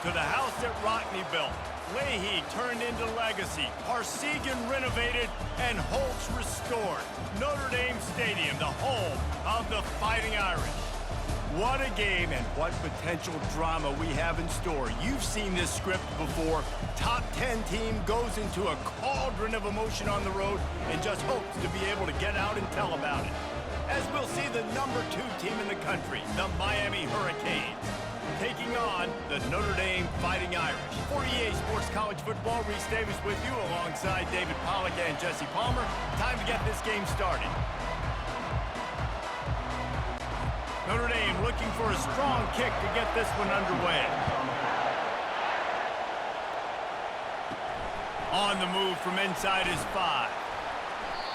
to the house that Rockne built. Leahy turned into legacy, Parsegan renovated, and Holtz restored. Notre Dame Stadium, the home of the Fighting Irish. What a game and what potential drama we have in store. You've seen this script before. Top 10 team goes into a cauldron of emotion on the road and just hopes to be able to get out and tell about it. As we'll see the number 2 team in the country, the Miami Hurricanes, taking on the Notre Dame Fighting Irish. For EA Sports College Football, Reese Davis with you alongside David Pollack and Jesse Palmer. Time to get this game started. Notre Dame looking for a strong kick to get this one underway. On the move from inside is 5.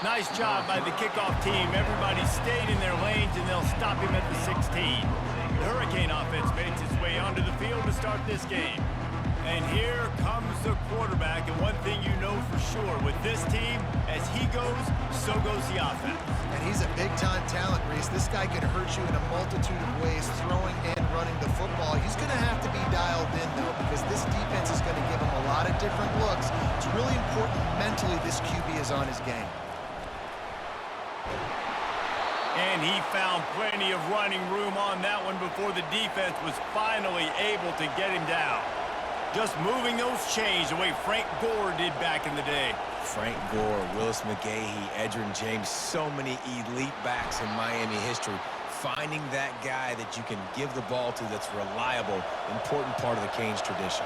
Nice job by the kickoff team. Everybody stayed in their lanes, and they'll stop him at the 16. The Hurricane offense makes its way onto the field to start this game. And here comes the quarterback, and one thing you know for sure, with this team, as he goes, so goes the offense. And he's a big-time talent, Reese. This guy can hurt you in a multitude of ways, throwing and running the football. He's going to have to be dialed in, though, because this defense is going to give him a lot of different looks. It's really important mentally this QB is on his game. And he found plenty of running room on that one before the defense was finally able to get him down. Just moving those chains the way Frank Gore did back in the day. Frank Gore, Willis McGahee, Edgerrin James, so many elite backs in Miami history. Finding that guy that you can give the ball to that's reliable, important part of the Canes tradition.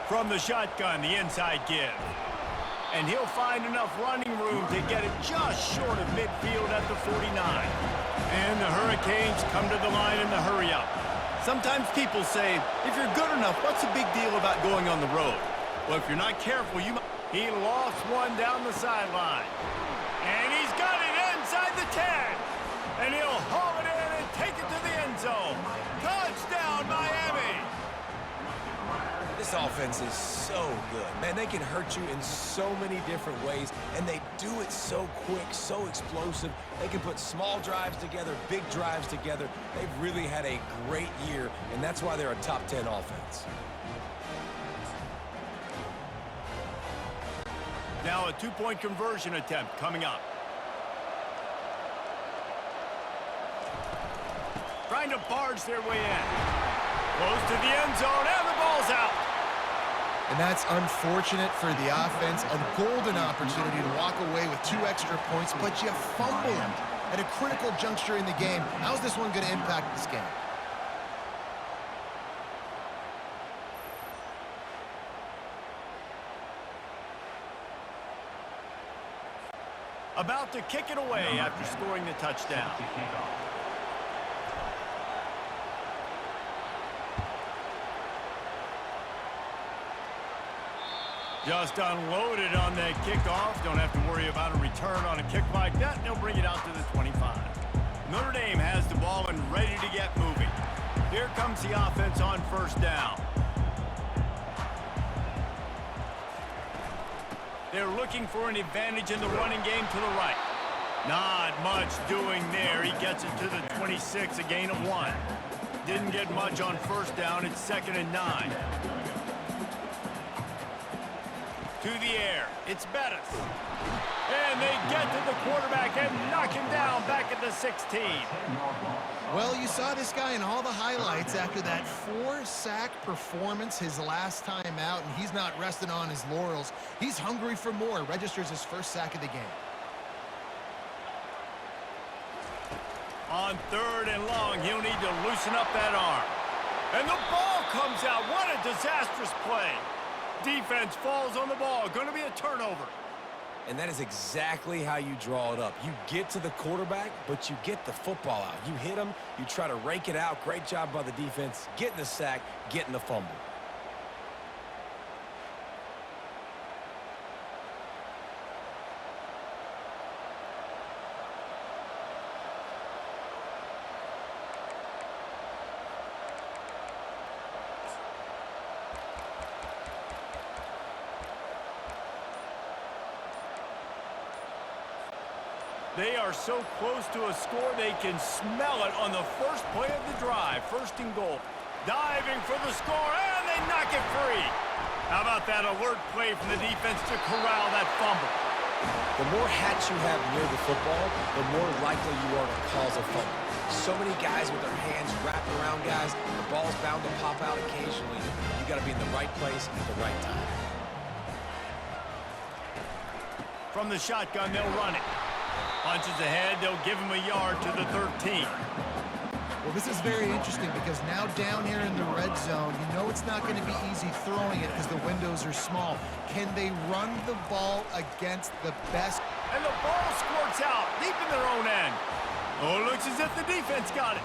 From the shotgun, the inside give. And he'll find enough running room to get it just short of midfield at the 49. And the Hurricanes come to the line in the hurry up. Sometimes people say, if you're good enough, what's the big deal about going on the road? Well, if you're not careful, you might... He lost one down the sideline. And he's got it inside the 10. And he'll haul it in and take it to the end zone. Touchdown, Miami! This offense is so good. Man, they can hurt you in so many different ways, and they do it so quick, so explosive. They can put small drives together, big drives together. They've really had a great year, and that's why they're a top 10 offense. Now a 2-point conversion attempt coming up. Trying to barge their way in. Close to the end zone, and the ball's out. And that's unfortunate for the offense. A golden opportunity to walk away with 2 extra points, but you fumbled at a critical juncture in the game. How's this one going to impact this game? About to kick it away after scoring the touchdown. Just unloaded on that kickoff. Don't have to worry about a return on a kick like that. They'll bring it out to the 25. Notre Dame has the ball and ready to get moving. Here comes the offense on first down. They're looking for an advantage in the running game to the right. Not much doing there. He gets it to the 26, a gain of 1. Didn't get much on first down. It's 2nd and 9. To the air, it's Bettis. And they get to the quarterback and knock him down back at the 16. Well, you saw this guy in all the highlights after that 4-sack performance his last time out, and he's not resting on his laurels. He's hungry for more. Registers his first sack of the game. On 3rd and long, he'll need to loosen up that arm. And the ball comes out. What a disastrous play. Defense falls on the ball. Going to be a turnover. And that is exactly how you draw it up. You get to the quarterback, but you get the football out. You hit him, you try to rake it out. Great job by the defense, getting the sack, getting the fumble. They are so close to a score, they can smell it on the first play of the drive. First and goal. Diving for the score, and they knock it free. How about that alert play from the defense to corral that fumble? The more hats you have near the football, the more likely you are to cause a fumble. So many guys with their hands wrapped around guys, the ball's bound to pop out occasionally. You got to be in the right place at the right time. From the shotgun, they'll run it. Punches ahead, they'll give him a yard to the 13. Well, this is very interesting because now down here in the red zone, you know it's not going to be easy throwing it because the windows are small. Can they run the ball against the best? And the ball squirts out deep in their own end. Oh, it looks as if the defense got it.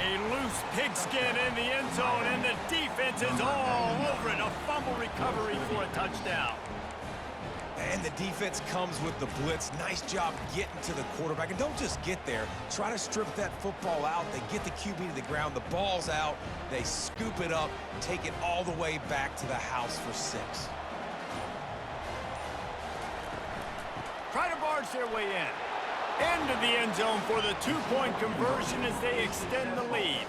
A loose pigskin in the end zone, and the defense is all over it. A fumble recovery for a touchdown. And the defense comes with the blitz. Nice job getting to the quarterback. And don't just get there. Try to strip that football out. They get the QB to the ground. The ball's out. They scoop it up, take it all the way back to the house for 6. Try to barge their way in. Into the end zone for the 2-point conversion as they extend the lead.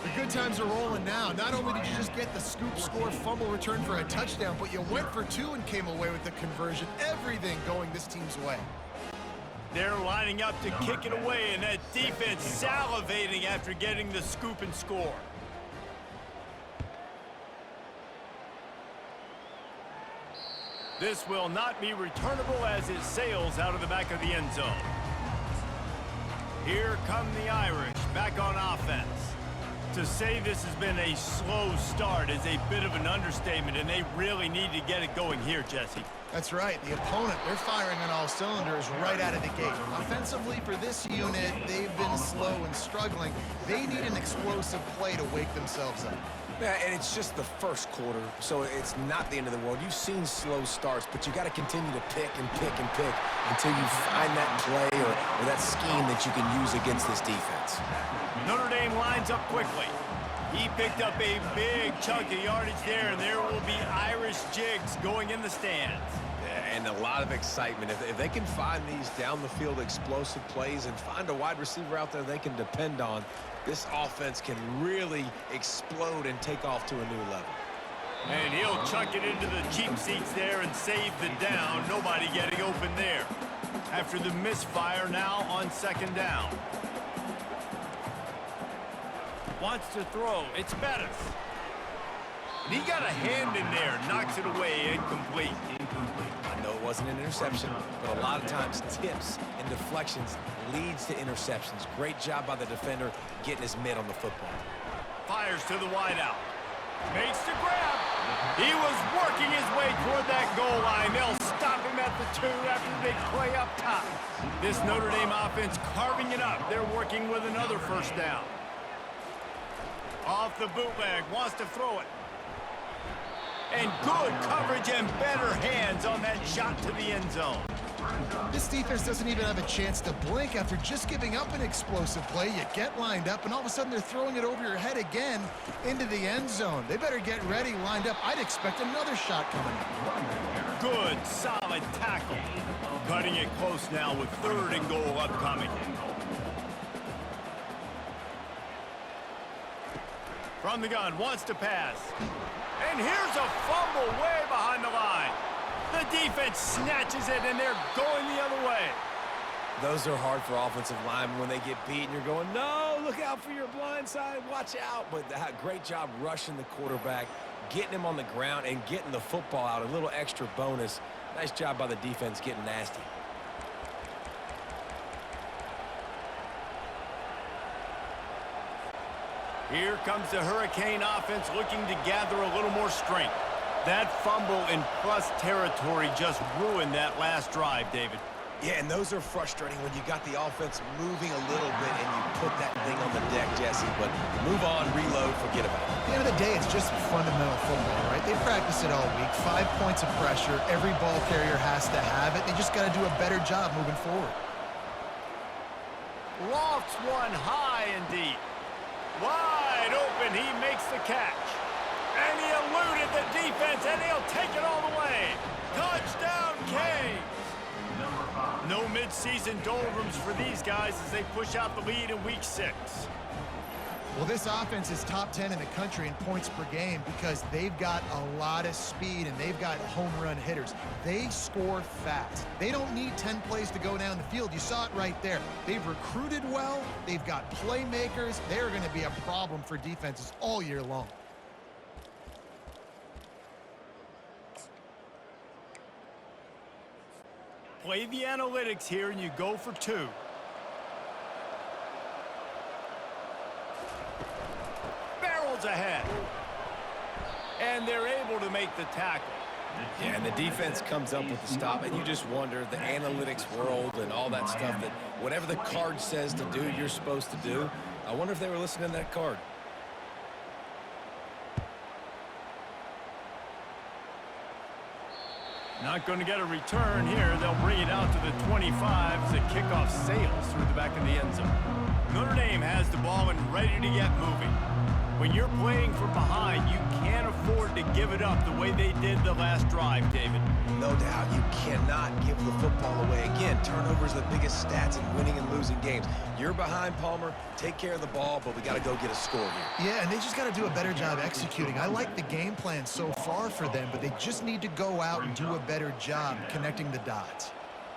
The good times are rolling now. Not only did you just get the scoop score fumble return for a touchdown, but you went for 2 and came away with the conversion. Everything going this team's way. They're lining up to kick it away, and that defense salivating after getting the scoop and score. This will not be returnable as it sails out of the back of the end zone. Here come the Irish back on offense. To say this has been a slow start is a bit of an understatement, and they really need to get it going here, Jesse. That's right. The opponent, they're firing on all cylinders right out of the gate. Offensively for this unit, they've been slow and struggling. They need an explosive play to wake themselves up. Yeah, and it's just the first quarter, so it's not the end of the world. You've seen slow starts, but you got to continue to pick and pick and pick until you find that play or that scheme that you can use against this defense. Notre Dame lines up quickly. He picked up a big chunk of yardage there, and there will be Irish jigs going in the stands. Yeah, and a lot of excitement. If they can find these down-the-field explosive plays and find a wide receiver out there they can depend on, this offense can really explode and take off to a new level. And he'll chuck it into the cheap seats there and save the down. Nobody getting open there. After the misfire, now on second down. Wants to throw. It's Bettis. And he got a hand in there. Knocks it away. Incomplete. I know it wasn't an interception, but a lot of times tips and deflections leads to interceptions. Great job by the defender getting his mitt on the football. Fires to the wideout. Makes the grab. He was working his way toward that goal line. They'll stop him at the 2 after the big play up top. This Notre Dame offense carving it up. They're working with another first down. Off the bootleg, wants to throw it. And good coverage and better hands on that shot to the end zone. This defense doesn't even have a chance to blink after just giving up an explosive play. You get lined up, and all of a sudden they're throwing it over your head again into the end zone. They better get ready, lined up. I'd expect another shot coming in. Good, solid tackle. Cutting it close now with 3rd and goal upcoming. From the gun, wants to pass. And here's a fumble way behind the line. The defense snatches it, and they're going the other way. Those are hard for offensive linemen when they get beat, and you're going, no, look out for your blind side, watch out. But great job rushing the quarterback, getting him on the ground, and getting the football out. A little extra bonus. Nice job by the defense getting nasty. Here comes the Hurricane offense looking to gather a little more strength. That fumble in plus territory just ruined that last drive, David. Yeah, and those are frustrating when you got the offense moving a little bit and you put that thing on the deck, Jesse. But move on, reload, forget about it. At the end of the day, it's just fundamental football, right? They practice it all week. 5 points of pressure. Every ball carrier has to have it. They just got to do a better job moving forward. Lofts one high and deep. Wide open, he makes the catch. And he eluded the defense, and he'll take it all the way. Touchdown, Canes. No mid-season doldrums for these guys as they push out the lead in Week 6. Well, this offense is top 10 in the country in points per game because they've got a lot of speed and they've got home run hitters. They score fast. They don't need 10 plays to go down the field. You saw it right there. They've recruited well. They've got playmakers. They're going to be a problem for defenses all year long. Play the analytics here and you go for 2. Barrels ahead. And they're able to make the tackle. Yeah, and the defense comes up with the stop, and you just wonder, the analytics world and all that stuff, that whatever the card says to do, you're supposed to do. I wonder if they were listening to that card. Not going to get a return here. They'll bring it out to the 25 as the kickoff sails through the back of the end zone. Notre Dame has the ball and ready to get moving. When you're playing from behind, you can't afford to give it up the way they did the last drive, David. No doubt, you cannot give the football away. Again, turnovers are the biggest stats in winning and losing games. You're behind, Palmer. Take care of the ball, but we got to go get a score here. Yeah, and they just got to do a better job executing. I like the game plan so far for them, but they just need to go out and do a better job connecting the dots.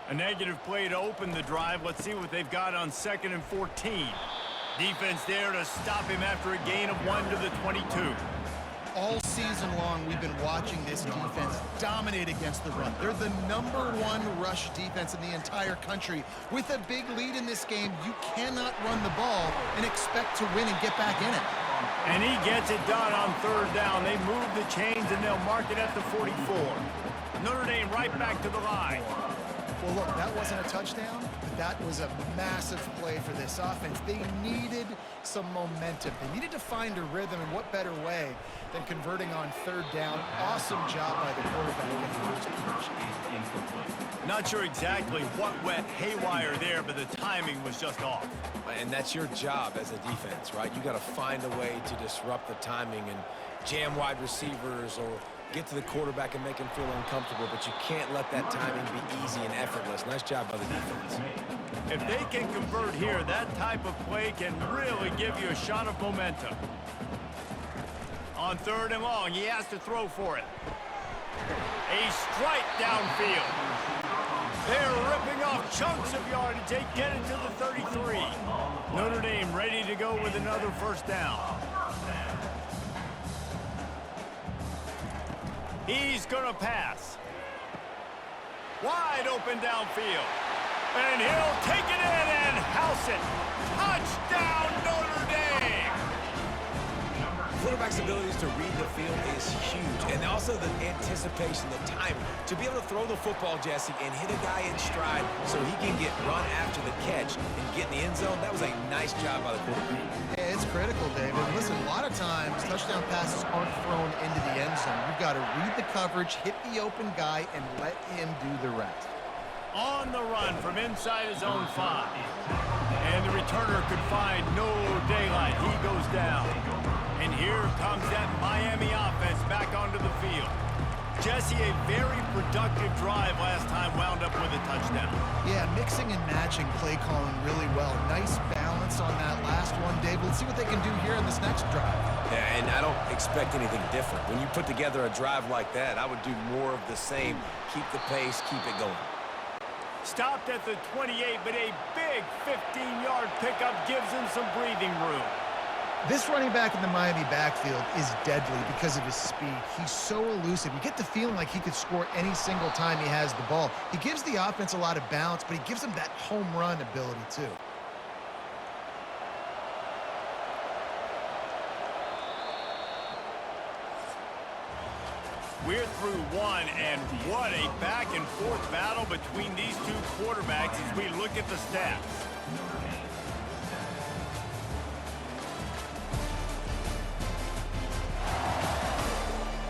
A negative play to open the drive. Let's see what they've got on 2nd and 14. Defense there to stop him after a gain of 1 to the 22. All season long, we've been watching this defense dominate against the run. They're the #1 rush defense in the entire country. With a big lead in this game, you cannot run the ball and expect to win and get back in it. And he gets it done on 3rd down. They move the chains and they'll mark it at the 44. Notre Dame right back to the line. Well, look, that wasn't a touchdown, but that was a massive play for this offense. They needed some momentum. They needed to find a rhythm, and what better way than converting on 3rd down. Awesome job by the quarterback in the first position. Not sure exactly what went haywire there, but the timing was just off. And that's your job as a defense, right? You got to find a way to disrupt the timing and jam wide receivers or get to the quarterback and make him feel uncomfortable, but you can't let that timing be easy and effortless. Nice job by the defense. If they can convert here, that type of play can really give you a shot of momentum. On 3rd and long, he has to throw for it. A strike downfield. They're ripping off chunks of yardage. They get it to the 33. Notre Dame ready to go with another 1st down. He's going to pass. Wide open downfield. And he'll take it in and house it. Touchdown, Notre Dame! Quarterback's abilities to read the field is huge, and also the anticipation, the timing. To be able to throw the football, Jesse, and hit a guy in stride so he can get run after the catch and get in the end zone, that was a nice job by the quarterback. Yeah, it's critical, David. Listen, a lot of times, touchdown passes aren't thrown into the end zone. You've got to read the coverage, hit the open guy, and let him do the rest. On the run from inside his own 5. And the returner could find no daylight. He goes down. And here comes that MiAMi offense back onto the field. Jesse, a very productive drive last time wound up with a touchdown. Yeah, mixing and matching play calling really well. Nice balance on that last one, Dave. Let's see what they can do here in this next drive. Yeah, and I don't expect anything different. When you put together a drive like that, I would do more of the same. Keep the pace, keep it going. Stopped at the 28, but a big 15-yard pickup gives him some breathing room. This running back in the Miami backfield is deadly because of his speed. He's so elusive. You get the feeling like he could score any single time he has the ball. He gives the offense a lot of balance, but he gives them that home run ability too. We're through 1, and what a back-and-forth battle between these two quarterbacks as we look at the stats.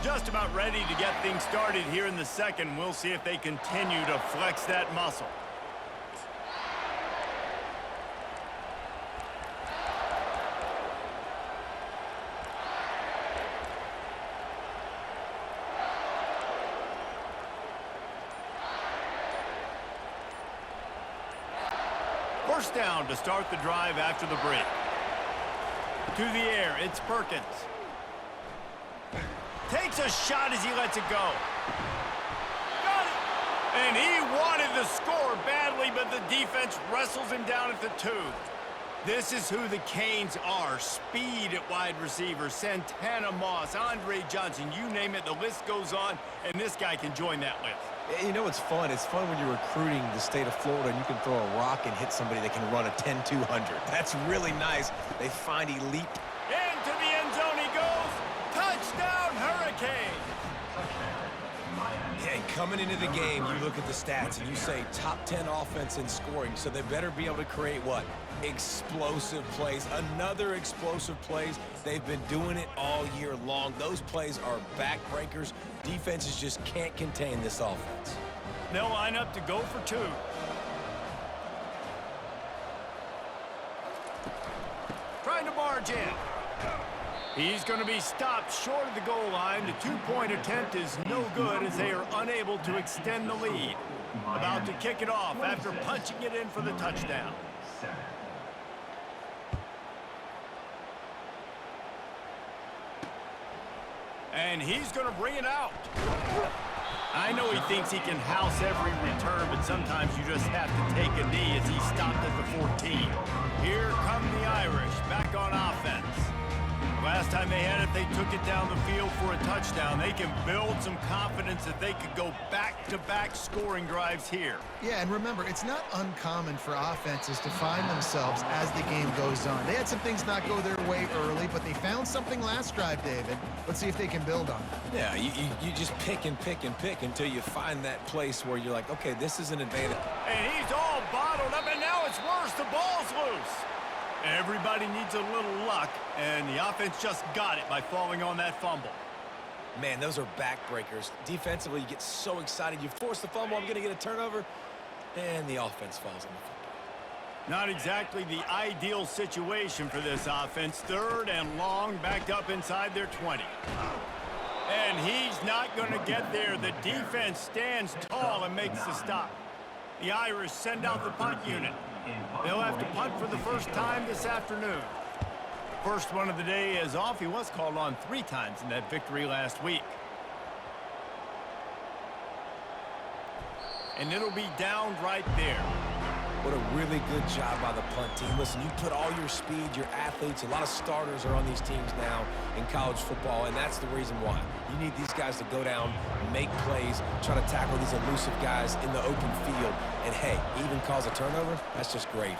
Just about ready to get things started here in the 2nd. We'll see if they continue to flex that muscle. First down to start the drive after the break. To the air, it's Perkins. Takes a shot as he lets it go. Got it! And he wanted the score badly, but the defense wrestles him down at the 2. This is who the Canes are. Speed at wide receiver. Santana Moss, Andre Johnson, you name it, the list goes on, and this guy can join that list. You know, it's fun. It's fun when you're recruiting the state of Florida and you can throw a rock and hit somebody that can run a 10-200. That's really nice. They find elite. Into the end zone he goes. Touchdown, Hurricane. Yeah, and coming into the game, you look at the stats and you say top 10 offense in scoring, so they better be able to create what? Explosive plays. Another explosive plays. They've been doing it all year long. Those plays are backbreakers. Defenses just can't contain this offense. They'll line up to go for 2. Trying to barge in. He's going to be stopped short of the goal line. The 2-point attempt is no good as they are unable to extend the lead. About to kick it off after punching it in for the touchdown. And he's going to bring it out. I know he thinks he can house every return, but sometimes you just have to take a knee as he stopped at the 14. Here come the Irish back on offense. Last time they had it, they took it down the field for a touchdown. They can build some confidence that they could go back-to-back scoring drives here. Yeah, and remember, it's not uncommon for offenses to find themselves as the game goes on. They had some things not go their way early, but they found something last drive, David. Let's see if they can build on it. Yeah, you just pick and pick and pick until you find that place where you're like, okay, this is an advantage. And he's all bottled up, and now it's worse. The ball's loose. Everybody needs a little luck, and the offense just got it by falling on that fumble. Man, those are backbreakers. Defensively, you get so excited. You force the fumble, I'm going to get a turnover, and the offense falls on the football. Not exactly the ideal situation for this offense. 3rd and long, backed up inside their 20. And he's not going to get there. The defense stands tall and makes the stop. The Irish send out the punt unit. They'll have to punt for the first time this afternoon. First one of the day is off. He was called on 3 times in that victory last week. And it'll be down right there. What a really good job by the punt team. Listen, you put all your speed, your athletes, a lot of starters are on these teams now in college football, and that's the reason why. You need these guys to go down, make plays, try to tackle these elusive guys in the open field, and hey, even cause a turnover, that's just gravy.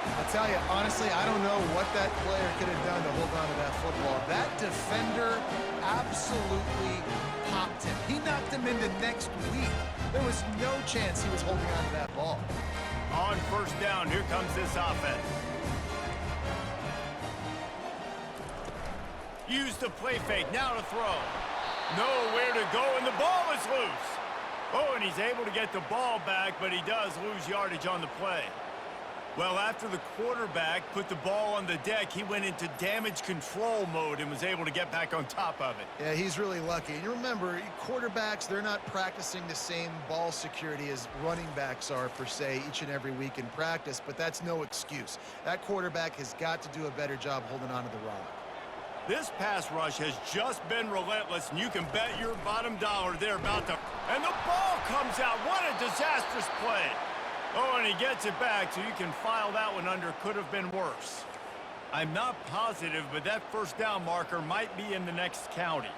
I'll tell you, honestly, I don't know what that player could have done to hold on to that football. That defender absolutely popped him. He knocked him into next week. There was no chance he was holding on to that ball. On first down, here comes this offense. Use the play fake, now to throw. Nowhere to go, and the ball is loose. Oh, and he's able to get the ball back, but he does lose yardage on the play. Well, after the quarterback put the ball on the deck, he went into damage control mode and was able to get back on top of it. Yeah, he's really lucky. And you remember, quarterbacks, they're not practicing the same ball security as running backs are, per se, each and every week in practice, but that's no excuse. That quarterback has got to do a better job holding on to the rock. This pass rush has just been relentless, and you can bet your bottom dollar they're about to... And the ball comes out. What a disastrous play. Oh, and he gets it back, so you can file that one under could have been worse. I'm not positive, but that first down marker might be in the next county.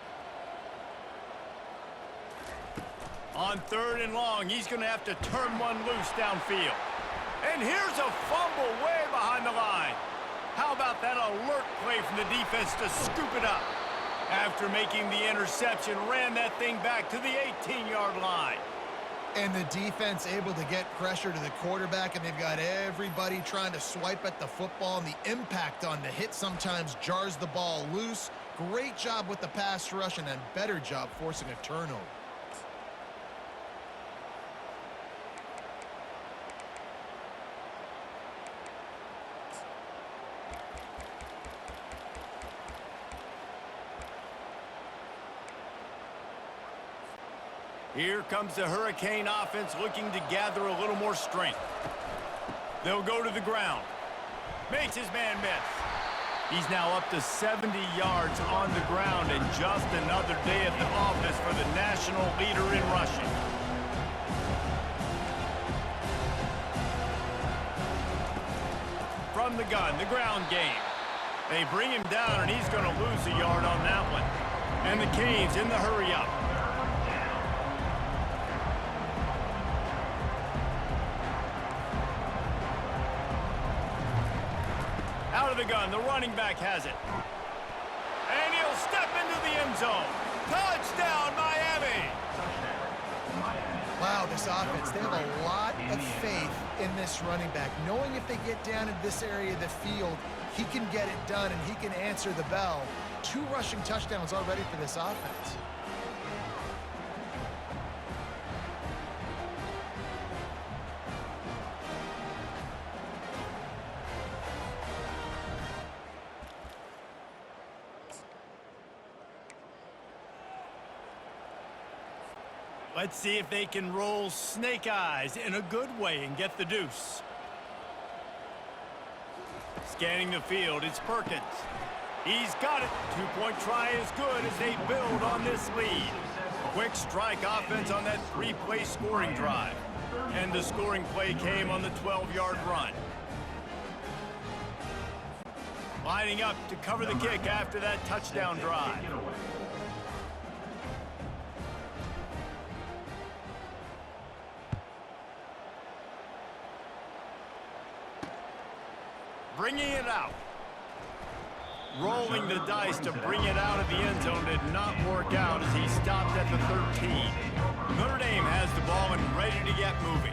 On 3rd and long, he's going to have to turn one loose downfield. And here's a fumble way behind the line. How about that alert play from the defense to scoop it up? After making the interception, ran that thing back to the 18-yard line. And the defense able to get pressure to the quarterback, and they've got everybody trying to swipe at the football, and the impact on the hit sometimes jars the ball loose. Great job with the pass rush, and a better job forcing a turnover. Here comes the Hurricane offense looking to gather a little more strength. They'll go to the ground. Makes his man miss. He's now up to 70 yards on the ground, and just another day at the office for the national leader in rushing. From the gun, the ground game. They bring him down, and he's going to lose a yard on that one. And the Canes in the hurry-up. Out of the gun, the running back has it. And he'll step into the end zone. Touchdown, Miami! Wow, this offense, they have a lot of faith in this running back, knowing if they get down in this area of the field, he can get it done and he can answer the bell. 2 rushing touchdowns already for this offense. Let's see if they can roll snake eyes in a good way and get the deuce. Scanning the field, it's Perkins. He's got it. 2-point try is good as they build on this lead. Quick strike offense on that 3-play scoring drive. And the scoring play came on the 12-yard run. Lining up to cover the kick after that touchdown drive. Bringing it out. Rolling the dice to bring it out of the end zone did not work out as he stopped at the 13. Notre Dame has the ball and ready to get moving.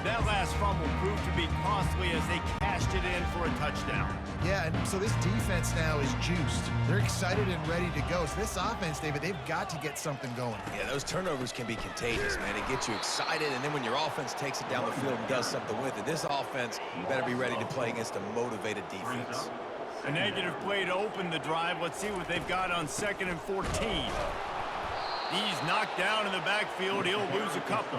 That last fumble proved to be costly as they cashed it in for a touchdown. Yeah, and so this defense now is juiced. They're excited and ready to go. So this offense, David, they've got to get something going. Yeah, those turnovers can be contagious, man. It gets you excited, and then when your offense takes it down the field and does something with it, this offense better be ready to play against a motivated defense. A negative play to open the drive. Let's see what they've got on 2nd and 14. He's knocked down in the backfield. He'll lose a couple.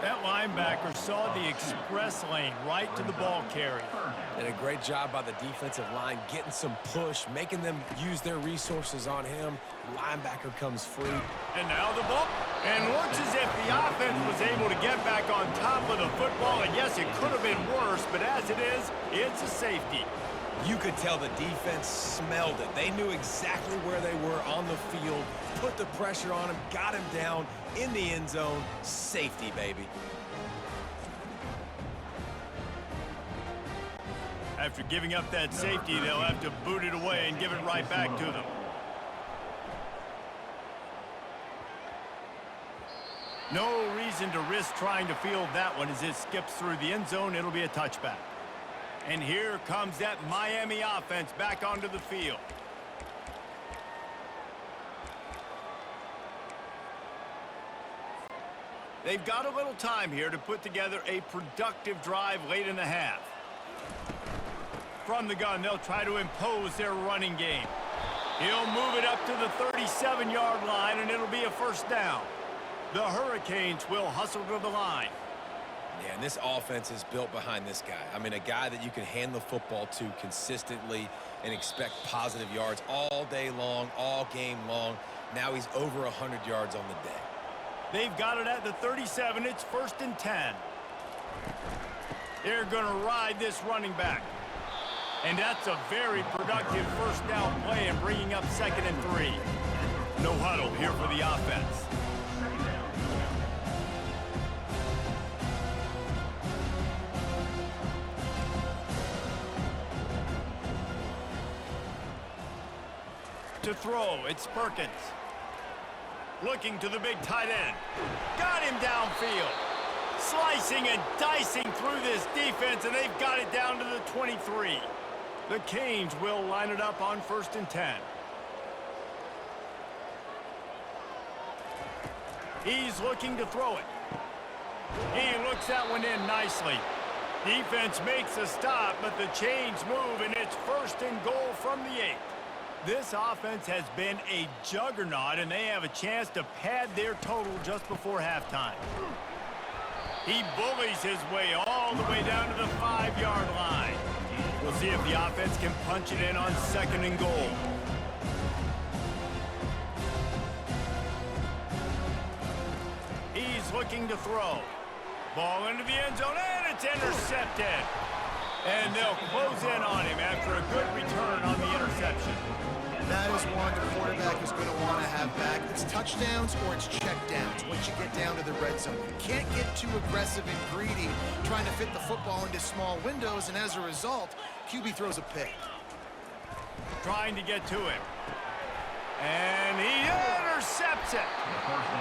That linebacker saw the express lane right to the ball carrier. And a great job by the defensive line getting some push, making them use their resources on him. Linebacker comes free. And now the ball. And looks as if the offense was able to get back on top of the football. And yes, it could have been worse, but as it is, it's a safety. You could tell the defense smelled it. They knew exactly where they were on the field, put the pressure on him, got him down in the end zone. Safety, baby. After giving up that safety, they'll have to boot it away and give it right back to them. No reason to risk trying to field that one as it skips through the end zone. It'll be a touchback. And here comes that Miami offense back onto the field. They've got a little time here to put together a productive drive late in the half. From the gun, they'll try to impose their running game. He'll move it up to the 37-yard line, and it'll be a first down. The Hurricanes will hustle to the line. Yeah, and this offense is built behind this guy. I mean, a guy that you can hand the football to consistently and expect positive yards all day long, all game long. Now he's over 100 yards on the day. They've got it at the 37. It's 1st and 10. They're going to ride this running back. And that's a very productive first down play and bringing up 2nd and 3. No huddle here for the offense. To throw, it's Perkins. Looking to the big tight end. Got him downfield. Slicing and dicing through this defense, and they've got it down to the 23. The Canes will line it up on 1st and 10. He's looking to throw it. He looks that one in nicely. Defense makes a stop, but the chains move, and it's 1st and goal from the 8. This offense has been a juggernaut, and they have a chance to pad their total just before halftime. He bullies his way all the way down to the 5-yard line. We'll see if the offense can punch it in on 2nd and goal. He's looking to throw. Ball into the end zone, and it's intercepted. And they'll close in on him after a good return on the interception. That is one the quarterback is going to want to have back. It's touchdowns or it's checkdowns once you get down to the red zone. You can't get too aggressive and greedy trying to fit the football into small windows, and as a result, QB throws a pick. Trying to get to him. And he intercepts it.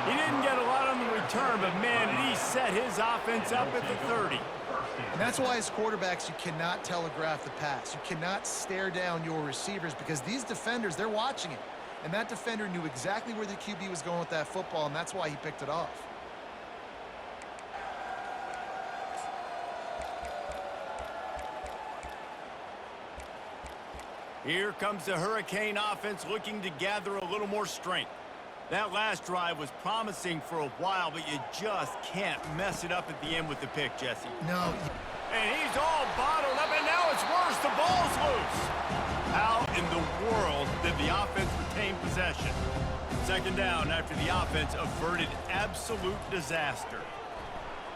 He didn't get a lot on the return, but man, did he set his offense up at the 30. And that's why as quarterbacks, you cannot telegraph the pass. You cannot stare down your receivers because these defenders, they're watching it. And that defender knew exactly where the QB was going with that football, and that's why he picked it off. Here comes the Hurricane offense looking to gather a little more strength. That last drive was promising for a while, but you just can't mess it up at the end with the pick, Jesse. No. And he's all bottled up, and now it's worse. The ball's loose. How in the world did the offense retain possession? 2nd down after the offense averted absolute disaster.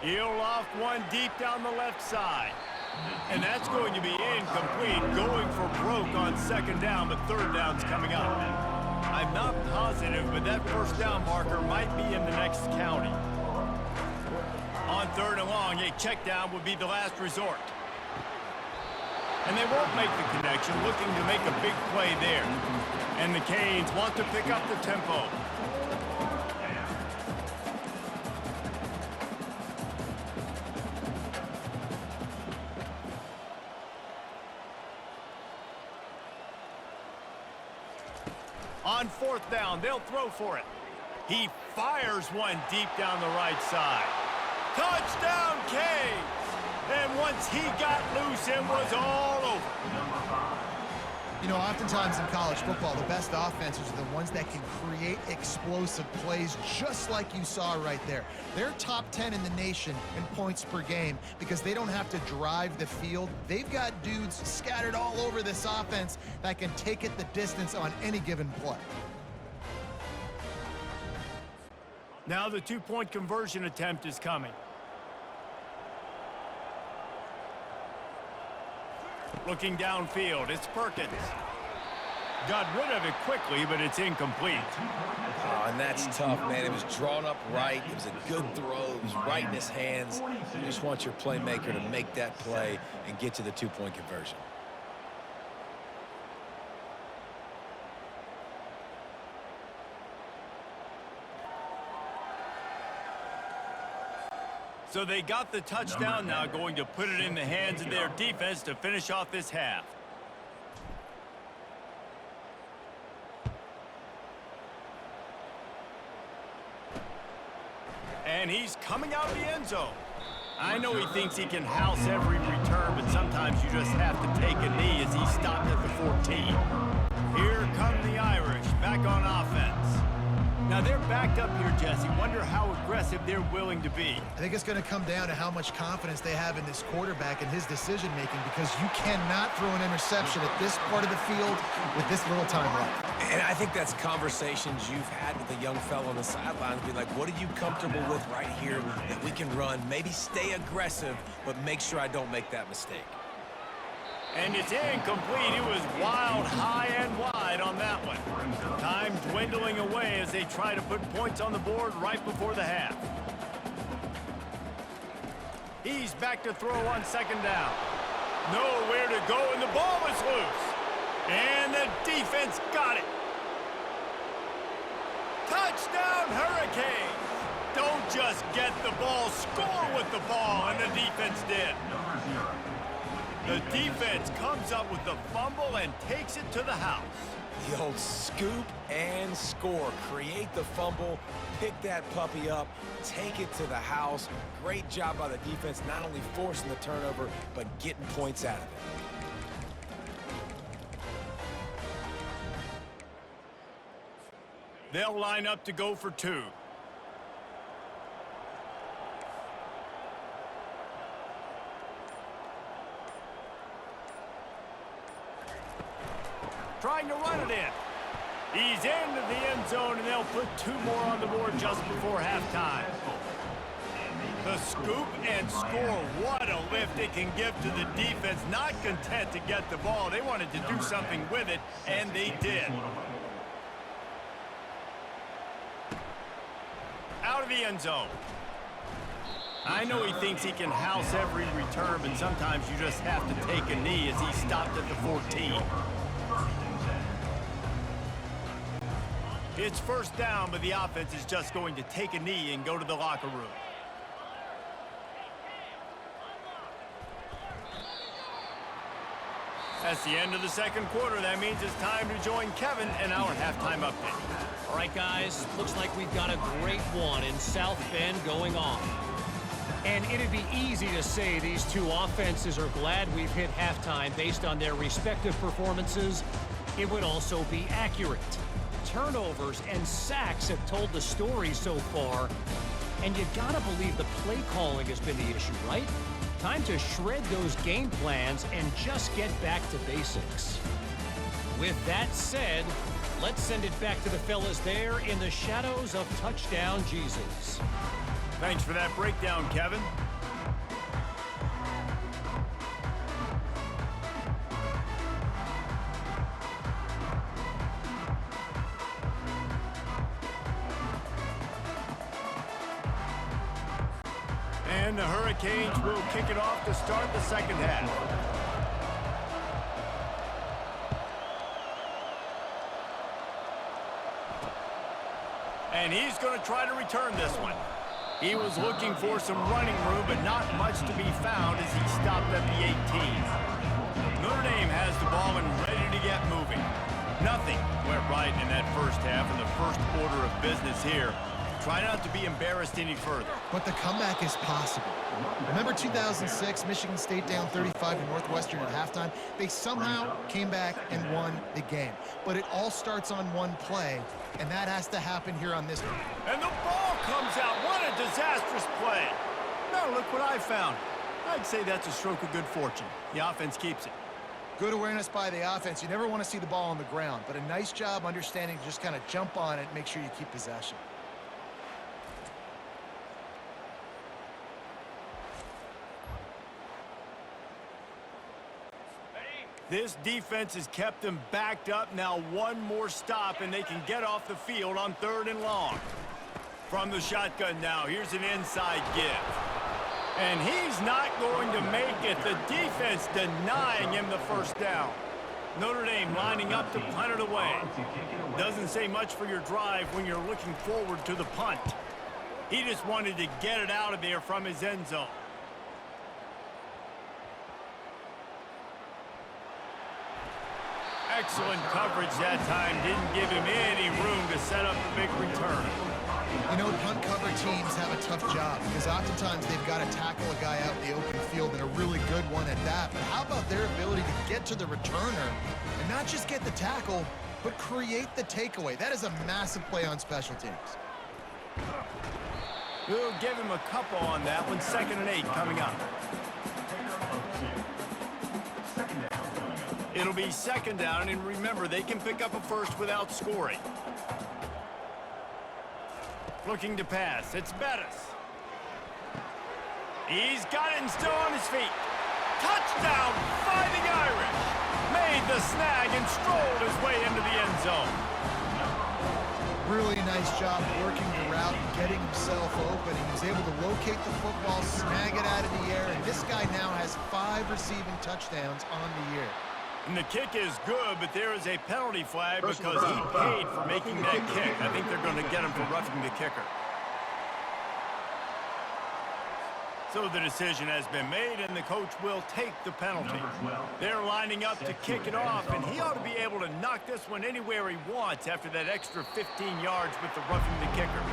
He'll loft one deep down the left side. And that's going to be incomplete, going for broke on 2nd down, but 3rd down's coming up. I'm not positive, but that 1st down marker might be in the next county. On 3rd and long, a check down would be the last resort. And they won't make the connection, looking to make a big play there. And the Canes want to pick up the tempo. On 4th down, they'll throw for it. He fires one deep down the right side. Touchdown, Canes! And once he got loose, it was all over. You know, oftentimes in college football, the best offenses are the ones that can create explosive plays just like you saw right there. They're top 10 in the nation in points per game because they don't have to drive the field. They've got dudes scattered all over this offense that can take it the distance on any given play. Now the 2-point conversion attempt is coming. Looking downfield, it's Perkins. Got rid of it quickly, but it's incomplete. Oh, and that's tough, man. It was drawn up right. It was a good throw. It was right in his hands. You just want your playmaker to make that play and get to the 2-point conversion. So they got the touchdown, now going to put it in the hands of their defense to finish off this half. And he's coming out of the end zone. I know he thinks he can house every return, but sometimes you just have to take a knee as he stopped at the 14. Here come the Irish back on offense. Now they're backed up here, Jesse. Wonder how aggressive they're willing to be. I think it's going to come down to how much confidence they have in this quarterback and his decision-making, because you cannot throw an interception at this part of the field with this little time left. And I think that's conversations you've had with a young fellow on the sidelines. Be like, what are you comfortable with right here that we can run? Maybe stay aggressive, but make sure I don't make that mistake. And it's incomplete. It was wild, high and wide on that one. Time dwindling away as they try to put points on the board right before the half. He's back to throw on 2nd down. Nowhere to go, and the ball is loose. And the defense got it. Touchdown, Hurricanes! Don't just get the ball, score with the ball, and the defense did. The defense comes up with the fumble and takes it to the house. The old scoop and score. Create the fumble, pick that puppy up, take it to the house. Great job by the defense, not only forcing the turnover, but getting points out of it. They'll line up to go for 2. Trying to run it in. He's into the end zone, and they'll put 2 more on the board just before halftime. The scoop and score. What a lift it can give to the defense. Not content to get the ball. They wanted to do something with it, and they did. Out of the end zone. I know he thinks he can house every return, but sometimes you just have to take a knee as he stopped at the 14. It's first down, but the offense is just going to take a knee and go to the locker room. That's the end of the second quarter. That means it's time to join Kevin in our halftime update. All right, guys, looks like we've got a great one in South Bend going on. And it'd be easy to say these two offenses are glad we've hit halftime based on their respective performances. It would also be accurate. Turnovers and sacks have told the story so far. And you gotta believe the play calling has been the issue, right? Time to shred those game plans and just get back to basics. With that said, let's send it back to the fellas there in the shadows of Touchdown Jesus. Thanks for that breakdown, Kevin. And the Hurricanes will kick it off to start the second half. And he's going to try to return this one. He was looking for some running room, but not much to be found as he stopped at the 18. Notre Dame has the ball and ready to get moving. Nothing went right in that first half in the first order of business here. Try not to be embarrassed any further. But the comeback is possible. Remember 2006, Michigan State down 35 to Northwestern at halftime? They somehow came back and won the game. But it all starts on one play, and that has to happen here on this one. And the ball comes out. What a disastrous play. Now look what I found. I'd say that's a stroke of good fortune. The offense keeps it. Good awareness by the offense. You never want to see the ball on the ground, but a nice job understanding to just kind of jump on it and make sure you keep possession. This defense has kept them backed up. Now one more stop, and they can get off the field on 3rd and long. From the shotgun now, here's an inside give. And he's not going to make it. The defense denying him the first down. Notre Dame lining up to punt it away. Doesn't say much for your drive when you're looking forward to the punt. He just wanted to get it out of there from his end zone. Excellent coverage that time. Didn't give him any room to set up the big return. You know, punt cover teams have a tough job because oftentimes they've got to tackle a guy out in the open field, and a really good one at that. But how about their ability to get to the returner and not just get the tackle, but create the takeaway? That is a massive play on special teams. We'll give him a couple on that one. 2nd and 8 coming up. It'll be 2nd down, and remember, they can pick up a first without scoring. Looking to pass. It's Bettis. He's got it and still on his feet. Touchdown, FiGHTiNG! Made the snag and strolled his way into the end zone. Really nice job working the route and getting himself open. He was able to locate the football, snag it out of the air, and this guy now has 5 receiving touchdowns on the year. And the kick is good, but there is a penalty flag because he paid for making that kick. I think they're going to get him for roughing the kicker. So the decision has been made, and the coach will take the penalty. They're lining up to kick it off, and he ought to be able to knock this one anywhere he wants after that extra 15 yards with the roughing the kicker.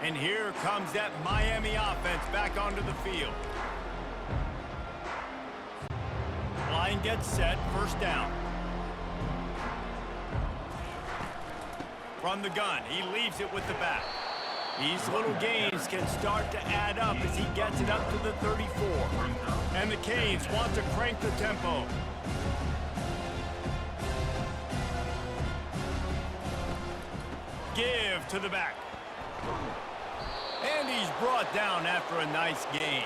And here comes that MiAMi offense back onto the field. Line gets set, 1st down. From the gun, he leaves it with the back. These little gains can start to add up as he gets it up to the 34. And the Canes want to crank the tempo. Give to the back. And he's brought down after a nice gain.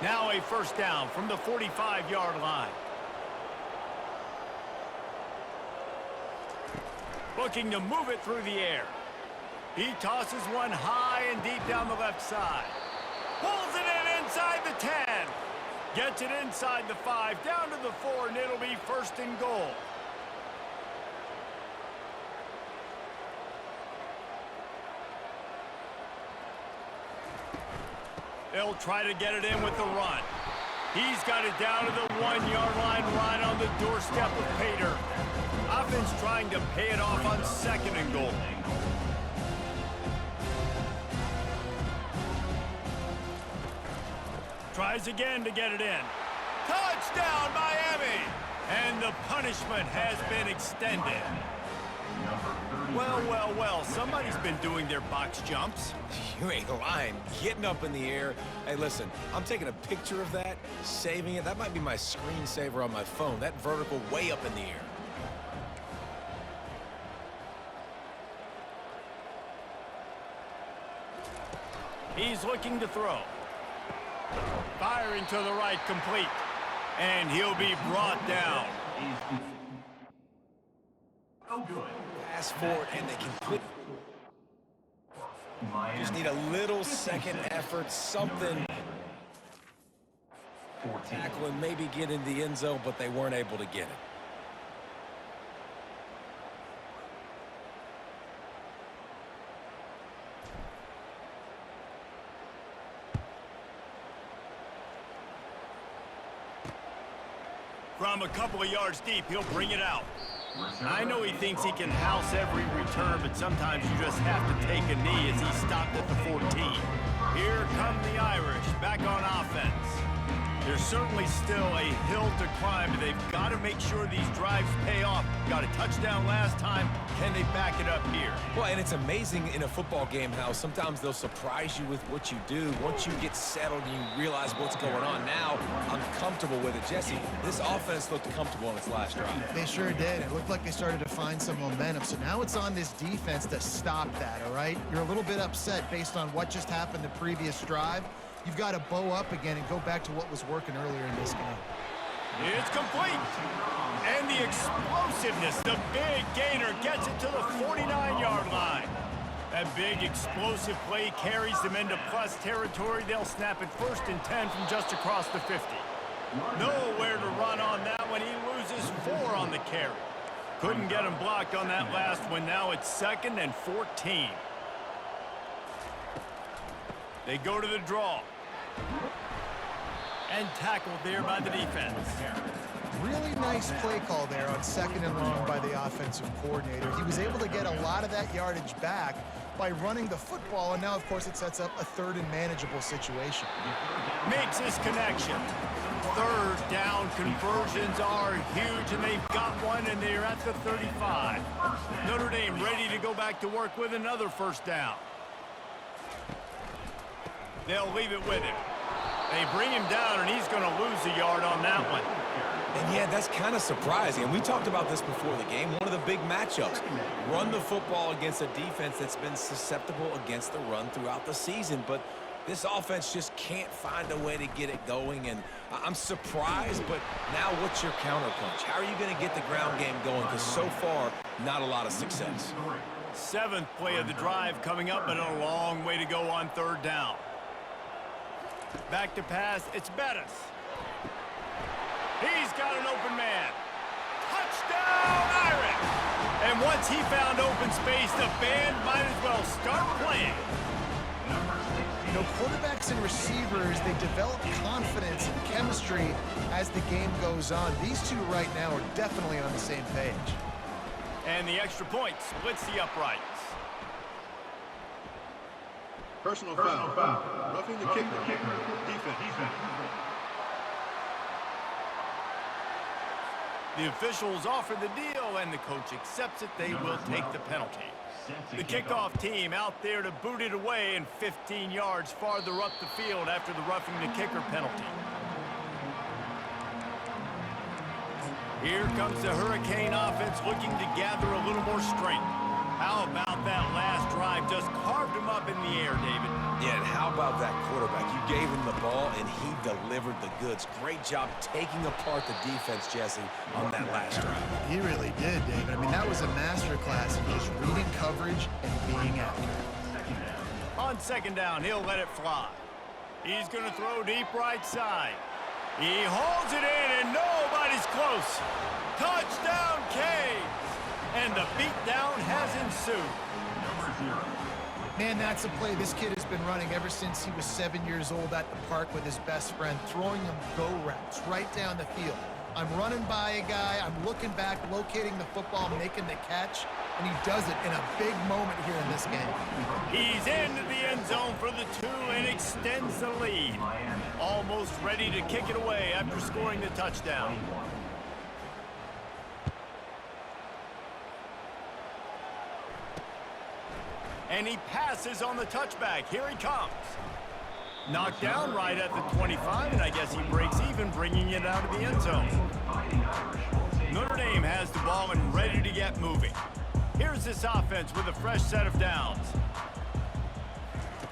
Now a first down from the 45-yard line. Looking to move it through the air. He tosses one high and deep down the left side. Pulls it in inside the 10. Gets it inside the 5, down to the 4, and it'll be first and goal. They'll try to get it in with the run. He's got it down to the 1-yard line right on the doorstep of Pater. Offense trying to pay it off on second and goal. Tries again to get it in. Touchdown, Miami! And the punishment has been extended. Well, well, well, somebody's been doing their box jumps. You ain't lying. Getting up in the air. Hey, listen, I'm taking a picture of that, saving it. That might be my screensaver on my phone. That vertical way up in the air. He's looking to throw. Firing to the right, complete. And he'll be brought down. Oh, good. Pass forward, and they can put. Just need a little second effort, something. Tackle and maybe get in the end zone, but they weren't able to get it. From a couple of yards deep, he'll bring it out. I know he thinks he can house every return, but sometimes you just have to take a knee as he stopped at the 14. Here come the Irish back on offense. There's certainly still a hill to climb, but they've got to make sure these drives pay off. Got a touchdown last time. Can they back it up here? Well, and it's amazing in a football game how sometimes they'll surprise you with what you do. Once you get settled and you realize what's going on, now I'm comfortable with it. Jesse, this offense looked comfortable in its last drive. They sure did. It looked like they started to find some momentum. So now it's on this defense to stop that, all right? You're a little bit upset based on what just happened the previous drive. You've got to bow up again and go back to what was working earlier in this game. It's complete. And the explosiveness, the big gainer gets it to the 49-yard line. That big explosive play carries them into plus territory. They'll snap it first and 10 from just across the 50. Nowhere to run on that one. He loses 4 on the carry. Couldn't get him blocked on that last one. Now it's 2nd and 14. They go to the draw. And tackled there by the defense. Really nice play call there on 2nd and long by the offensive coordinator. He was able to get a lot of that yardage back by running the football, and now, of course, it sets up a 3rd and manageable situation. Makes his connection. 3rd down conversions are huge, and they've got one, and they're at the 35. Notre Dame ready to go back to work with another first down. They'll leave it with him. They bring him down, and he's going to lose a yard on that one. And yeah, that's kind of surprising. And we talked about this before the game. One of the big matchups. Run the football against a defense that's been susceptible against the run throughout the season. But this offense just can't find a way to get it going. And I'm surprised, but now what's your counterpunch? How are you going to get the ground game going? Because so far, not a lot of success. 7th play of the drive coming up, but a long way to go on 3rd down. Back to pass, it's Bettis. He's got an open man. Touchdown, Irish! And once he found open space, the band might as well start playing. You know, quarterbacks and receivers, they develop confidence and chemistry as the game goes on. These two right now are definitely on the same page. And the extra point splits the uprights. Personal foul. Roughing the kicker. Defense. The officials offer the deal, and the coach accepts it. They will take the penalty. The kickoff team out there to boot it away and 15 yards farther up the field after the roughing the kicker penalty. Here comes the Hurricane offense looking to gather a little more strength. How about that last drive? Just carved him up in the air, David. Yeah, and how about that quarterback? You gave him the ball, and he delivered the goods. Great job taking apart the defense, Jesse, on that last drive. He really did, David. I mean, that was a masterclass in just reading coverage and being accurate. On second down, he'll let it fly. He's going to throw deep right side. He holds it in, and nobody's close. Touchdown, Canes! And the beatdown has ensued. Man, that's a play this kid has been running ever since he was 7 years old at the park with his best friend, throwing him go routes right down the field. I'm running by a guy, I'm looking back, locating the football, making the catch, and he does it in a big moment here in this game. He's into the end zone for the 2 and extends the lead. Almost ready to kick it away after scoring the touchdown. And he passes on the touchback. Here he comes. Knocked down right at the 25, and I guess he breaks even, bringing it out of the end zone. Notre Dame has the ball and ready to get moving. Here's this offense with a fresh set of downs.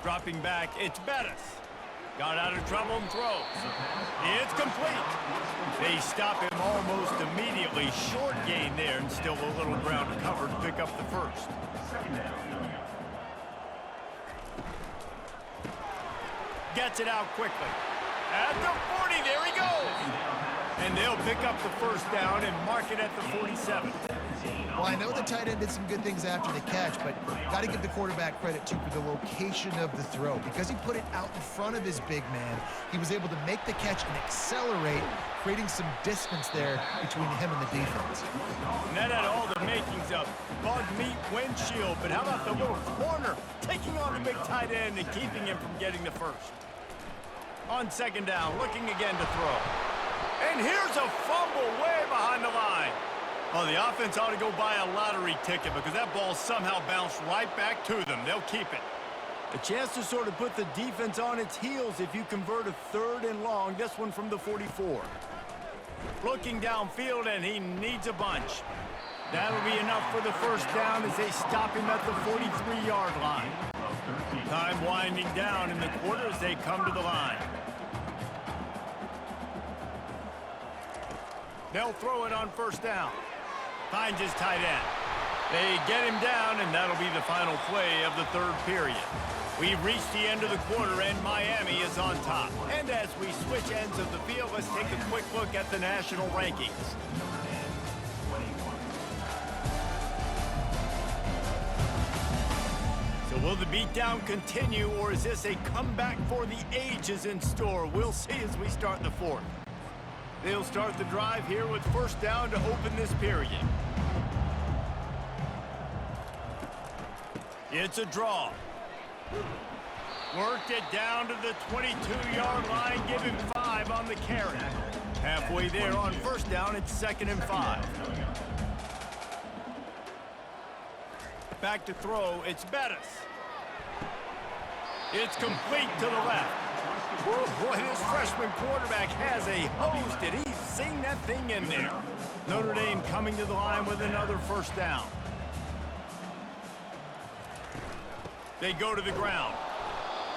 Dropping back, it's Bettis. Got out of trouble and throws. It's complete. They stop him almost immediately. Short gain there, and still a little ground to cover to pick up the first. Gets it out quickly. At the 40, there he goes. And they'll pick up the first down and mark it at the 47. Well, I know the tight end did some good things after the catch, but got to give the quarterback credit, too, for the location of the throw. Because he put it out in front of his big man, he was able to make the catch and accelerate, creating some distance there between him and the defense. And that had all the makings of bug meat windshield, but how about the little corner taking on the big tight end and keeping him from getting the first? On second down, looking again to throw. And here's a fumble way behind the line. Well, the offense ought to go buy a lottery ticket because that ball somehow bounced right back to them. They'll keep it. A chance to sort of put the defense on its heels if you convert a 3rd and long, this one from the 44. Looking downfield, and he needs a bunch. That'll be enough for the first down as they stop him at the 43-yard line. Time winding down in the quarter as they come to the line. They'll throw it on first down. Finds his tight end. They get him down, and that'll be the final play of the 3rd period. We've reached the end of the quarter, and MiAMi is on top. And as we switch ends of the field, let's take a quick look at the national rankings. So will the beatdown continue, or is this a comeback for the ages in store? We'll see as we start the 4th. They'll start the drive here with first down to open this period. It's a draw. Worked it down to the 22-yard line, give him 5 on the carry. Halfway there on first down, it's 2nd and 5. Back to throw, it's Bettis. It's complete to the left. Oh, boy, this freshman quarterback has a hose. Did he sing that thing in there? Notre Dame coming to the line with another first down. They go to the ground.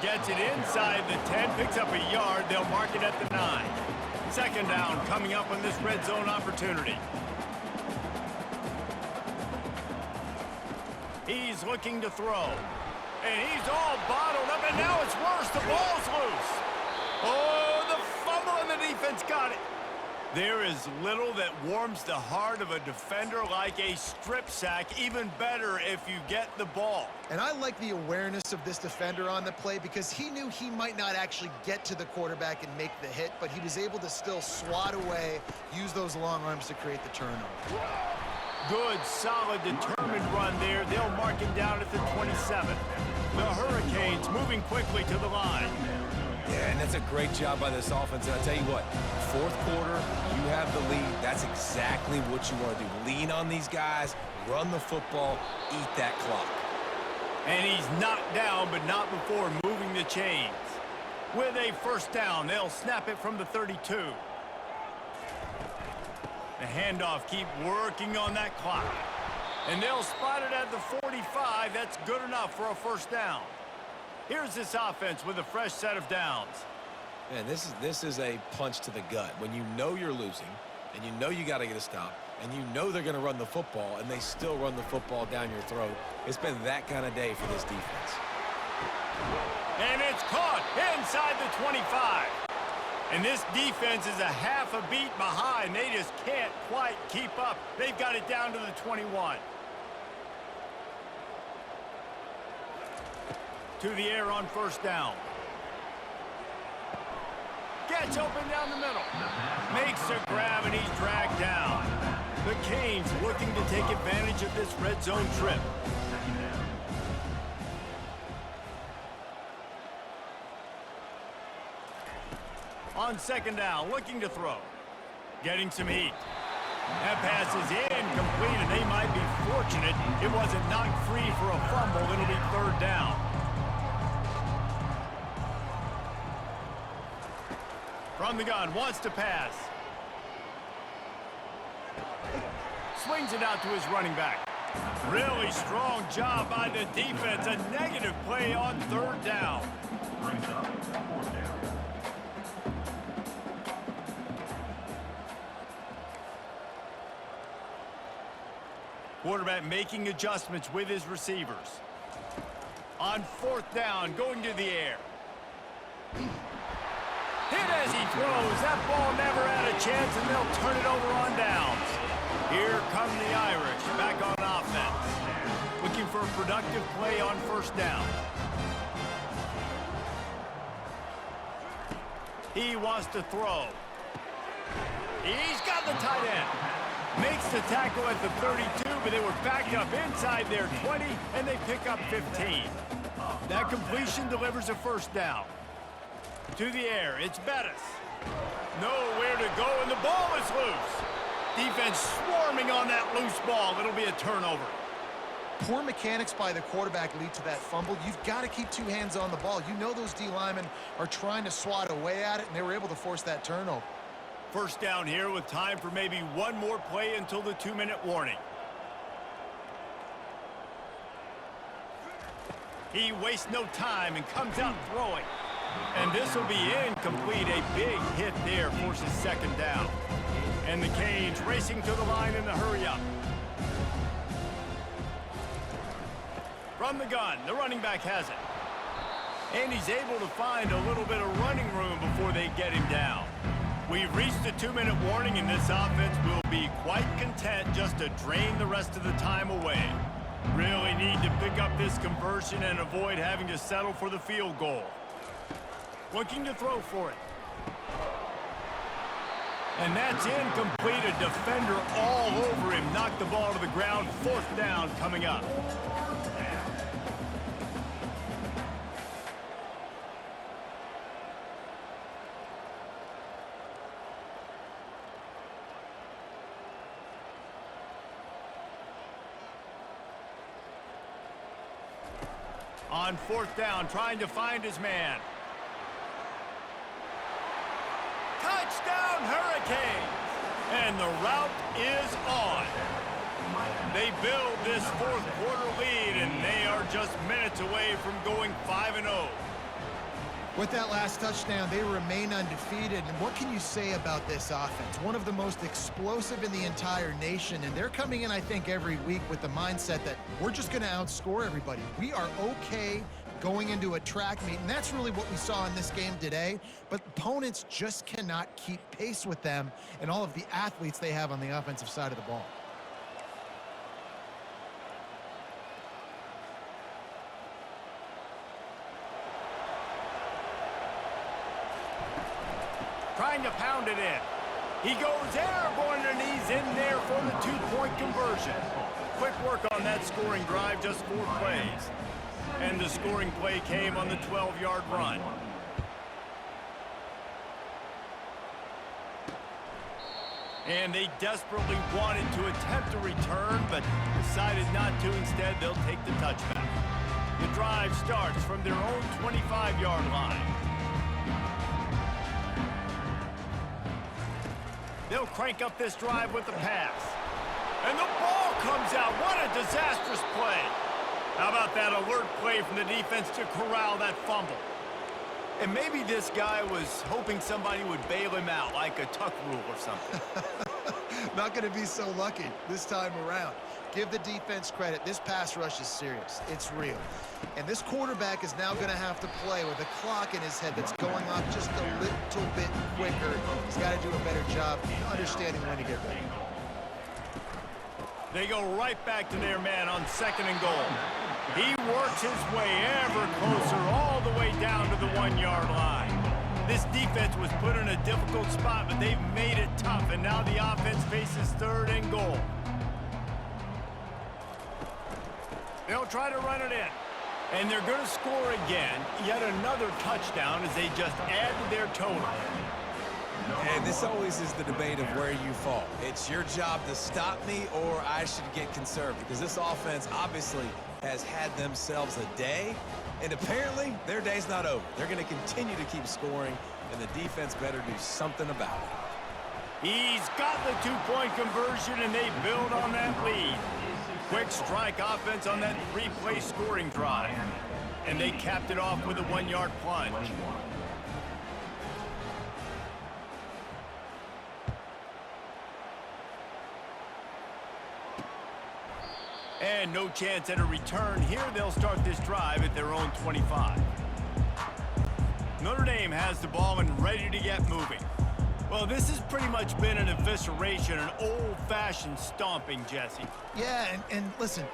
Gets it inside the 10, picks up a yard. They'll mark it at the 9. 2nd down coming up on this red zone opportunity. He's looking to throw. And he's all bottled up, and now it's worse. The ball's loose. Oh, the fumble, and the defense got it. There is little that warms the heart of a defender like a strip sack. Even better if you get the ball. And I like the awareness of this defender on the play because he knew he might not actually get to the quarterback and make the hit, but he was able to still swat away, use those long arms to create the turnover. Good, solid, determined run there. They'll mark him down at the 27. The Hurricanes moving quickly to the line. Yeah, and that's a great job by this offense. And I'll tell you what, 4th quarter, you have the lead. That's exactly what you want to do. Lean on these guys, run the football, eat that clock. And he's knocked down, but not before moving the chains. With a first down, they'll snap it from the 32. The handoff, keep working on that clock. And they'll spot it at the 45. That's good enough for a first down. Here's this offense with a fresh set of downs. Man, this is a punch to the gut. When you know you're losing, and you know you got to get a stop, and you know they're going to run the football, and they still run the football down your throat. It's been that kind of day for this defense. And it's caught inside the 25. And this defense is a half a beat behind. They just can't quite keep up. They've got it down to the 21. To the air on first down. Gets open down the middle. Makes a grab, and he's dragged down. The Canes looking to take advantage of this red zone trip. On second down, looking to throw. Getting some heat. That pass is incomplete, and they might be fortunate it wasn't knocked free for a fumble. It'll be third down. From the gun, wants to pass. Swings it out to his running back. Really strong job by the defense. A negative play on third down. Quarterback making adjustments with his receivers. On fourth down, going to the air. Hit as he throws. That ball never had a chance, and they'll turn it over on downs. Here come the Irish back on offense. Looking for a productive play on first down. He wants to throw. He's got the tight end. Makes the tackle at the 32, but they were backed up inside their 20, and they pick up 15. That completion delivers a first down. To the air, it's Bettis. Nowhere to go, and the ball is loose. Defense swarming on that loose ball. It'll be a turnover. Poor mechanics by the quarterback lead to that fumble. You've got to keep two hands on the ball. You know those D linemen are trying to swat away at it, and they were able to force that turnover. First down here with time for maybe one more play until the 2-minute warning. He wastes no time and comes out throwing. And this will be incomplete. A big hit there forces second down. And the Canes racing to the line in the hurry-up. From the gun, the running back has it. And he's able to find a little bit of running room before they get him down. We've reached the 2-minute warning, and this offense will be quite content just to drain the rest of the time away. Really need to pick up this conversion and avoid having to settle for the field goal. Looking to throw for it. And that's incomplete. A defender all over him. Knocked the ball to the ground. Fourth down coming up. On fourth down, trying to find his man. Touchdown, Hurricanes! And the route is on. They build this fourth quarter lead, and they are just minutes away from going 5-0. With that last touchdown, they remain undefeated. And what can you say about this offense? One of the most explosive in the entire nation. And they're coming in, I think, every week with the mindset that we're just going to outscore everybody. We are okay going into a track meet. And that's really what we saw in this game today. But opponents just cannot keep pace with them and all of the athletes they have on the offensive side of the ball. Trying to pound it in. He goes airborne, and he's in there for the two-point conversion. Quick work on that scoring drive, just 4 plays. And the scoring play came on the 12-yard run. And they desperately wanted to attempt a return, but decided not to. Instead, they'll take the touchback. The drive starts from their own 25-yard line. They'll crank up this drive with the pass. And the ball comes out. What a disastrous play. How about that alert play from the defense to corral that fumble? And maybe this guy was hoping somebody would bail him out, like a tuck rule or something. Not going to be so lucky this time around. Give the defense credit. This pass rush is serious. It's real. And this quarterback is now going to have to play with a clock in his head that's going off just a little bit quicker. He's got to do a better job understanding when to get ready. They go right back to their man on 2nd and goal. He works his way ever closer all the way down to the 1-yard line. This defense was put in a difficult spot, but they've made it tough, and now the offense faces 3rd and goal. They'll try to run it in. And they're going to score again. Yet another touchdown as they just add to their total. And this always is the debate of where you fall. It's your job to stop me or I should get conserved, because this offense obviously has had themselves a day, and apparently their day's not over. They're going to continue to keep scoring, and the defense better do something about it. He's got the 2-point conversion, and they build on that lead. Quick strike offense on that 3-play scoring drive. And they capped it off with a 1-yard plunge. And no chance at a return. Here they'll start this drive at their own 25. Notre Dame has the ball and ready to get moving. Well, this has pretty much been an evisceration, an old-fashioned stomping, Jesse. Yeah, and listen,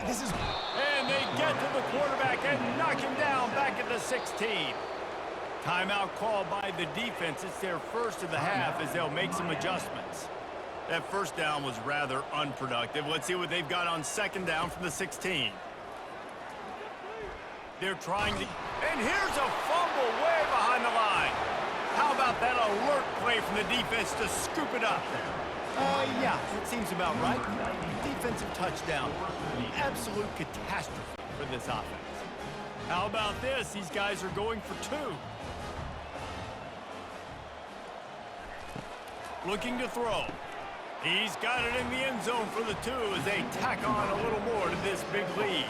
this is... And they get to the quarterback and knock him down back at the 16. Timeout called by the defense. It's their first of the half as they'll make some adjustments. That first down was rather unproductive. Let's see what they've got on 2nd down from the 16. They're trying to... And here's a fumble way behind the line. How about that alert play from the defense to scoop it up? Yeah, it seems about right. Defensive touchdown. Absolute catastrophe for this offense. How about this? These guys are going for 2. Looking to throw. He's got it in the end zone for the 2 as they tack on a little more to this big lead.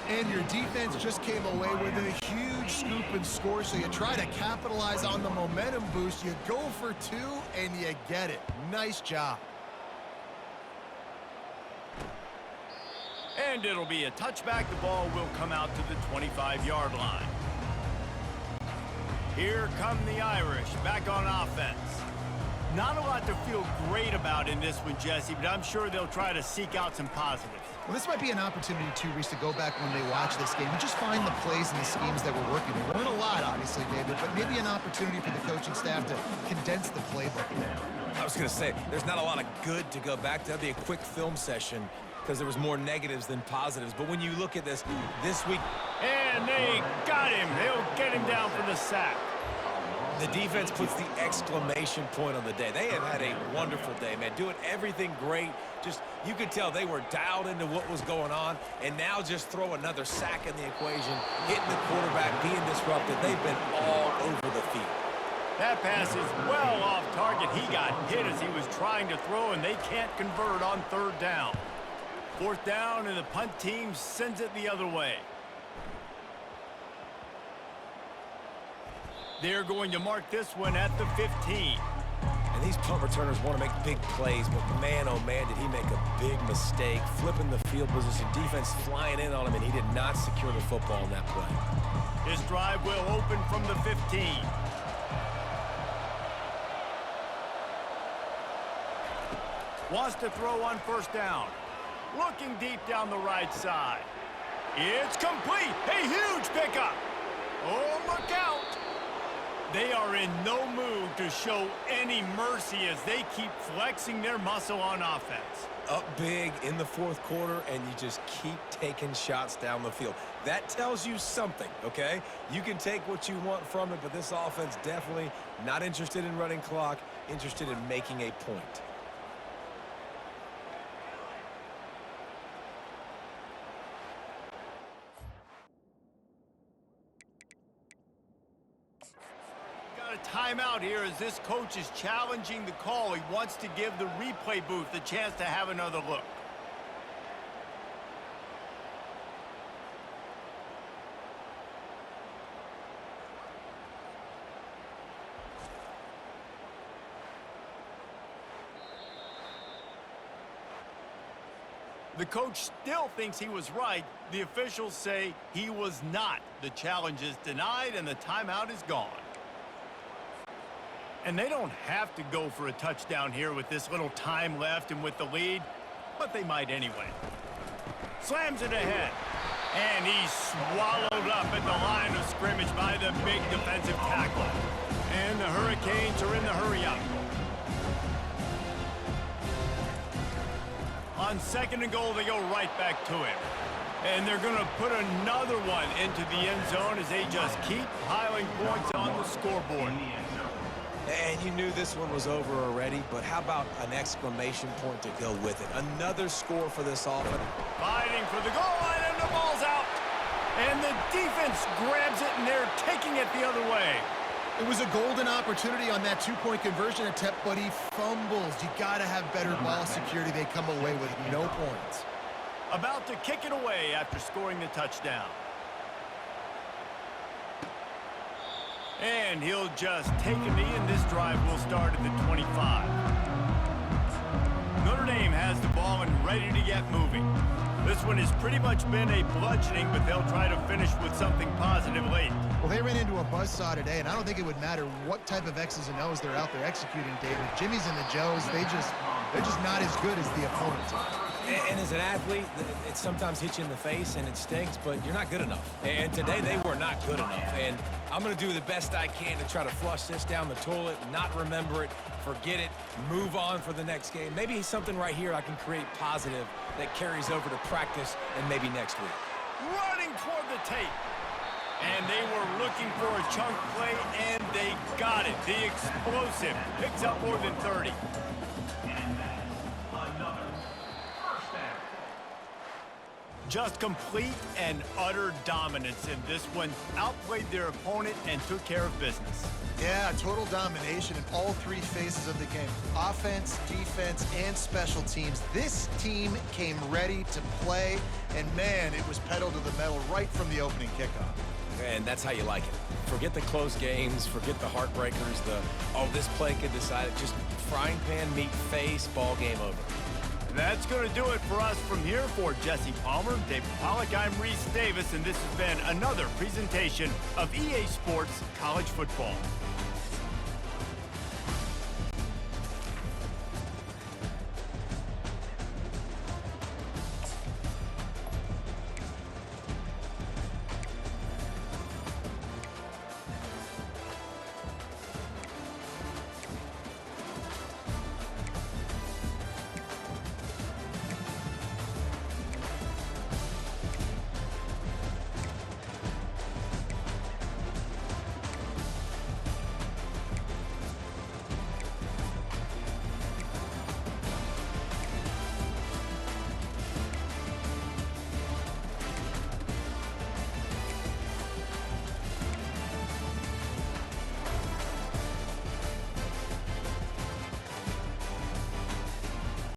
And your defense just came away with a huge scoop and score, so you try to capitalize on the momentum boost. You go for 2, and you get it. Nice job. And it'll be a touchback. The ball will come out to the 25-yard line. Here come the Irish back on offense. Not a lot to feel great about in this one, Jesse, but I'm sure they'll try to seek out some positives. Well, this might be an opportunity, too, Reese, to go back when they watch this game and just find the plays and the schemes that were working. There weren't a lot, obviously, David, but maybe an opportunity for the coaching staff to condense the playbook. I was going to say, there's not a lot of good to go back to. That'd be a quick film session because there was more negatives than positives. But when you look at this week... And they got him. They'll get him down for the sack. The defense puts the exclamation point on the day. They have had a wonderful day, man. Doing everything great. Just, you could tell they were dialed into what was going on. And now just throw another sack in the equation, hitting the quarterback, being disrupted. They've been all over the field. That pass is well off target. He got hit as he was trying to throw, and they can't convert on 3rd down. 4th down, and the punt team sends it the other way. They're going to mark this one at the 15. And these punt returners want to make big plays, but man, oh man, did he make a big mistake. Flipping the field position, defense flying in on him, and he did not secure the football in that play. His drive will open from the 15. Wants to throw on 1st down. Looking deep down the right side. It's complete. A huge pickup. Oh, look out. They are in no mood to show any mercy as they keep flexing their muscle on offense. Up big in the 4th quarter, and you just keep taking shots down the field. That tells you something, okay? You can take what you want from it, but this offense definitely not interested in running clock, interested in making a point. a timeout here as this coach is challenging the call. He wants to give the replay booth a chance to have another look. The coach still thinks he was right. The officials say he was not. The challenge is denied and the timeout is gone. And they don't have to go for a touchdown here with this little time left and with the lead, but they might anyway. Slams it ahead. And he's swallowed up at the line of scrimmage by the big defensive tackle. And the Hurricanes are in the hurry-up. On 2nd and goal, they go right back to him. And they're going to put another one into the end zone as they just keep piling points on the scoreboard. And you knew this one was over already, but how about an exclamation point to go with it? Another score for this offense. Fighting for the goal line, and the ball's out. And the defense grabs it, and they're taking it the other way. It was a golden opportunity on that two-point conversion attempt, but he fumbles. You got to have better ball security. They come away with no points. About to kick it away after scoring the touchdown. And he'll just take a knee, and this drive will start at the 25. Notre Dame has the ball and ready to get moving. This one has pretty much been a bludgeoning, but they'll try to finish with something positive late. Well, they ran into a buzzsaw today, and I don't think it would matter what type of X's and O's they're out there executing, David. Jimmy's and the Joes, they're just not as good as the opponent. And as an athlete, it sometimes hits you in the face and it stings, but you're not good enough. And today they were not good enough. And I'm going to do the best I can to try to flush this down the toilet, not remember it, forget it, move on for the next game. Maybe something right here I can create positive that carries over to practice and maybe next week. Running toward the tape. And they were looking for a chunk play, and they got it. The explosive picks up more than 30. Just complete and utter dominance in this one. Outplayed their opponent and took care of business. Yeah, total domination in all three phases of the game. Offense, defense, and special teams. This team came ready to play, and man, it was pedal to the metal right from the opening kickoff. And that's how you like it. Forget the close games, forget the heartbreakers, this play could decide it. Just frying pan meet face, ball game over. That's going to do it for us from here. For Jesse Palmer, David Pollack, I'm Reese Davis, and this has been another presentation of EA Sports College Football.